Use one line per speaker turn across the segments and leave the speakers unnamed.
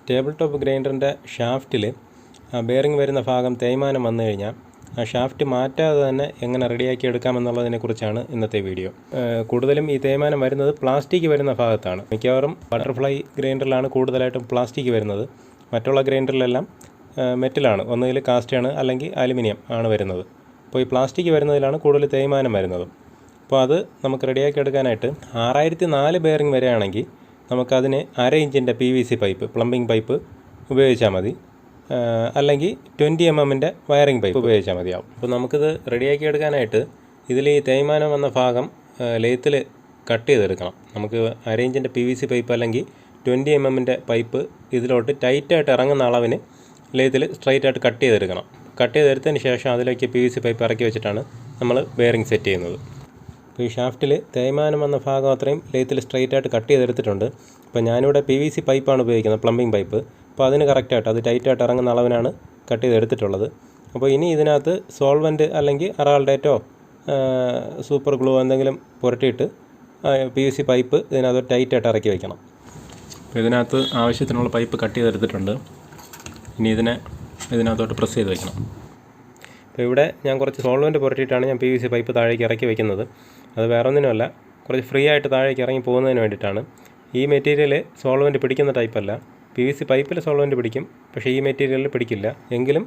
Table top ഗ്രൈൻഡറിൻ്റെ ഷാഫ്റ്റിൽ bearing വരുന്ന ഭാഗം തേയ്മാനം വന്നു കഴിഞ്ഞാൽ ആ ഷാഫ്റ്റ് മാറ്റാതെ തന്നെ എങ്ങനെ റെഡിയാക്കി എടുക്കാമെന്നുള്ളതിനെക്കുറിച്ചാണ് ഇന്നത്തെ വീഡിയോ. കൂടുതലും ഈ തേയ്മാനം വരുന്നത് പ്ലാസ്റ്റിക് വരുന്ന ഭാഗത്താണ്. മിക്കവാറും ബട്ടർഫ്ലൈ ഗ്രൈൻഡറിലാണ് കൂടുതലായിട്ടും പ്ലാസ്റ്റിക് വരുന്നത്. മറ്റുള്ള ഗ്രൈൻഡറിലെല്ലാം മെറ്റലാണ്, ഒന്നുകിൽ കാസ്റ്റാണ് അല്ലെങ്കിൽ അലുമിനിയം ആണ് വരുന്നത്. അപ്പോൾ ഈ പ്ലാസ്റ്റിക് വരുന്നതിലാണ് കൂടുതൽ തേയ്മാനം വരുന്നത്. അപ്പോൾ അത് നമുക്ക് റെഡിയാക്കി എടുക്കാനായിട്ട് 6004 ബെയറിംഗ് വരെയാണെങ്കിൽ നമുക്കതിന് 1/2 ഇഞ്ചിൻ്റെ PVC പൈപ്പ്, പ്ലംബിംഗ് പൈപ്പ് ഉപയോഗിച്ചാൽ മതി. അല്ലെങ്കിൽ 20 mm വയറിംഗ് പൈപ്പ് ഉപയോഗിച്ചാൽ മതിയാവും. അപ്പോൾ നമുക്കിത് റെഡിയാക്കി എടുക്കാനായിട്ട് ഇതിൽ ഈ തേയ്മാനം വന്ന ഭാഗം ലെയ്ത്തിൽ കട്ട് ചെയ്തെടുക്കണം. നമുക്ക് 1/2 ഇഞ്ചിൻ്റെ PVC പൈപ്പ് അല്ലെങ്കിൽ 20 mm പൈപ്പ് ഇതിലോട്ട് ടൈറ്റായിട്ട് ഇറങ്ങുന്ന അളവിന് ലെയ്ത്തിൽ സ്ട്രൈറ്റായിട്ട് കട്ട് ചെയ്തെടുക്കണം. കട്ട് ചെയ്തെടുത്തതിന് ശേഷം അതിലേക്ക് PVC പൈപ്പ് ഇറക്കി വെച്ചിട്ടാണ് നമ്മൾ ബെയറിംഗ് സെറ്റ് ചെയ്യുന്നത്. അപ്പോൾ ഈ ഷാഫ്റ്റിൽ തേയ്മാനം വന്ന ഭാഗം അത്രയും ലെയ്ത്തിൽ സ്ട്രൈറ്റായിട്ട് കട്ട് ചെയ്തെടുത്തിട്ടുണ്ട്. അപ്പോൾ ഞാനിവിടെ PVC പൈപ്പാണ് ഉപയോഗിക്കുന്നത്, പ്ലംബിംഗ് പൈപ്പ്. അപ്പോൾ അതിന് കറക്റ്റായിട്ട് അത് ടൈറ്റായിട്ട് ഇറങ്ങുന്ന അളവിനാണ് കട്ട് ചെയ്തെടുത്തിട്ടുള്ളത്. അപ്പോൾ ഇനി ഇതിനകത്ത് സോൾവൻറ്റ് അല്ലെങ്കിൽ അറാൾഡേറ്റോ സൂപ്പർ ഗ്ലൂ എന്തെങ്കിലും പുരട്ടിയിട്ട് PVC പൈപ്പ് ഇതിനകത്ത് ടൈറ്റായിട്ട് ഇറക്കി വയ്ക്കണം. അപ്പോൾ ഇതിനകത്ത് ആവശ്യത്തിനുള്ള പൈപ്പ് കട്ട് ചെയ്തെടുത്തിട്ടുണ്ട്. ഇനി ഇതിനകത്തോട്ട് പ്രസ് ചെയ്ത് വയ്ക്കണം. അപ്പോൾ ഇവിടെ ഞാൻ കുറച്ച് സോൾവൻറ്റ് പുരട്ടിയിട്ടാണ് ഞാൻ PVC പൈപ്പ് താഴേക്ക് ഇറക്കി വയ്ക്കുന്നത്. അത് വേറെ ഒന്നിനുമല്ല, കുറച്ച് ഫ്രീ ആയിട്ട് താഴേക്ക് ഇറങ്ങി പോകുന്നതിന് വേണ്ടിയിട്ടാണ്. ഈ മെറ്റീരിയൽ സോൾവൻറ്റ് പിടിക്കുന്ന ടൈപ്പല്ല. PVC പൈപ്പിൽ സോൾവൻറ്റ് പിടിക്കും, പക്ഷേ ഈ മെറ്റീരിയലിൽ പിടിക്കില്ല. എങ്കിലും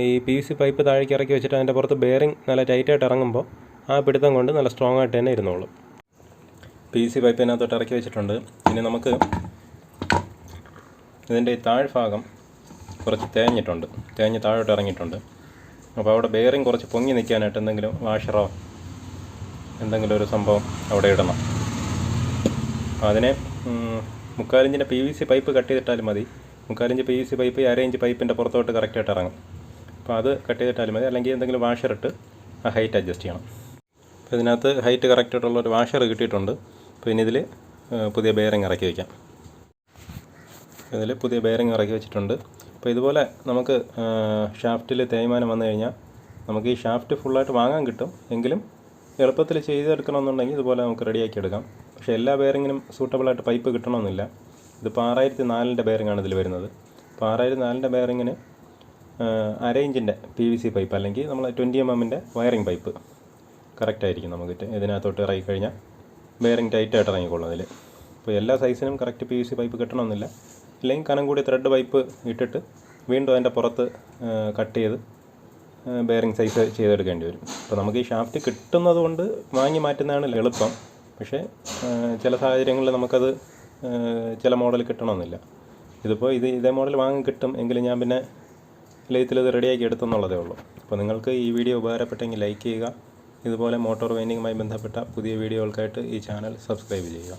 ഈ PVC പൈപ്പ് താഴേക്ക് ഇറക്കി വെച്ചിട്ട് അതിൻ്റെ പുറത്ത് ബെയറിംഗ് നല്ല ടൈറ്റായിട്ട് ഇറങ്ങുമ്പോൾ ആ പിടുത്തം കൊണ്ട് നല്ല സ്ട്രോങ് ആയിട്ട് തന്നെ ഇരുന്നോളും. PVC പൈപ്പ് ഇതിനകത്തോട്ട് ഇറക്കി വെച്ചിട്ടുണ്ട്. ഇനി നമുക്ക് ഇതിൻ്റെ ഈ താഴ്ഭാഗം കുറച്ച് തേഞ്ഞ് താഴോട്ട് ഇറങ്ങിയിട്ടുണ്ട്. അപ്പോൾ അവിടെ ബെയറിംഗ് കുറച്ച് പൊങ്ങി നിൽക്കാനായിട്ട് എന്തെങ്കിലും വാഷറോ എന്തെങ്കിലും ഒരു സംഭവം അവിടെ ഇടണം. അതിനെ 3/4 ഇഞ്ചിൻ്റെ PVC പൈപ്പ് കട്ട് ചെയ്തിട്ടാലും മതി. 3/4 ഇഞ്ച് PVC പൈപ്പ് 1/2 ഇഞ്ച് പൈപ്പിൻ്റെ പുറത്തോട്ട് കറക്റ്റായിട്ട് ഇറങ്ങും. അപ്പോൾ അത് കട്ട് ചെയ്തിട്ടാലും മതി. അല്ലെങ്കിൽ എന്തെങ്കിലും വാഷറിട്ട് ആ ഹൈറ്റ് അഡ്ജസ്റ്റ് ചെയ്യണം. അപ്പോൾ ഇതിനകത്ത് ഹൈറ്റ് കറക്റ്റായിട്ടുള്ളൊരു വാഷർ കിട്ടിയിട്ടുണ്ട്. അപ്പോൾ ഇനി ഇതിൽ പുതിയ ബെയറിംഗ് ഇറക്കി വയ്ക്കാം. ഇതിൽ പുതിയ ബെയറിംഗ് ഇറക്കി വെച്ചിട്ടുണ്ട്. അപ്പോൾ ഇതുപോലെ നമുക്ക് ഷാഫ്റ്റിൽ തേയ്മാനം വന്നു കഴിഞ്ഞാൽ നമുക്ക് ഈ ഷാഫ്റ്റ് ഫുള്ളായിട്ട് വാങ്ങാൻ കിട്ടും. എങ്കിലും എളുപ്പത്തിൽ ചെയ്തെടുക്കണമെന്നുണ്ടെങ്കിൽ ഇതുപോലെ നമുക്ക് റെഡിയാക്കി എടുക്കാം. പക്ഷേ എല്ലാ ബെയറിങ്ങിനും സൂട്ടബിളായിട്ട് പൈപ്പ് കിട്ടണമെന്നില്ല. ഇതിപ്പോൾ 6004 ബെയറിങ്ങാണ് ഇതിൽ വരുന്നത്. അപ്പോൾ 6004 ബെയറിങ്ങിന് 1/2 ഇഞ്ചിൻ്റെ PVC പൈപ്പ് അല്ലെങ്കിൽ നമ്മൾ 20 mm വയറിംഗ് പൈപ്പ് കറക്റ്റായിരിക്കും. നമുക്ക് ഇതിനകത്തോട്ട് ഇറങ്ങി കഴിഞ്ഞാൽ ബെയറിംഗ് ടൈറ്റായിട്ട് ഇറങ്ങിക്കൊള്ളും അതിൽ. അപ്പോൾ എല്ലാ സൈസിനും കറക്റ്റ് PVC പൈപ്പ് കിട്ടണമെന്നില്ല. അല്ലെങ്കിൽ കനം കൂടി ത്രെഡ് പൈപ്പ് ഇട്ടിട്ട് വീണ്ടും അതിൻ്റെ പുറത്ത് കട്ട് ചെയ്ത് ബെയറിംഗ് സൈസ് ചെയ്തെടുക്കേണ്ടി വരും. അപ്പോൾ നമുക്ക് ഈ ഷാഫ്റ്റ് കിട്ടുന്നത് കൊണ്ട് വാങ്ങി മാറ്റുന്നതാണ് എളുപ്പം. പക്ഷേ ചില സാഹചര്യങ്ങളിൽ നമുക്കത് ചില മോഡൽ കിട്ടണമെന്നില്ല. ഇതിപ്പോൾ ഇതേ മോഡൽ വാങ്ങി കിട്ടും, എങ്കിലും ഞാൻ പിന്നെ ലെയ്ത്തിൽ ഇത് റെഡിയാക്കി എടുത്തെന്നുള്ളതേ ഉള്ളൂ. അപ്പോൾ നിങ്ങൾക്ക് ഈ വീഡിയോ ഉപകാരപ്പെട്ടെങ്കിൽ ലൈക്ക് ചെയ്യുക. ഇതുപോലെ മോട്ടോർ വൈൻഡിങ്ങുമായി ബന്ധപ്പെട്ട പുതിയ വീഡിയോകൾക്കായിട്ട് ഈ ചാനൽ സബ്സ്ക്രൈബ് ചെയ്യുക.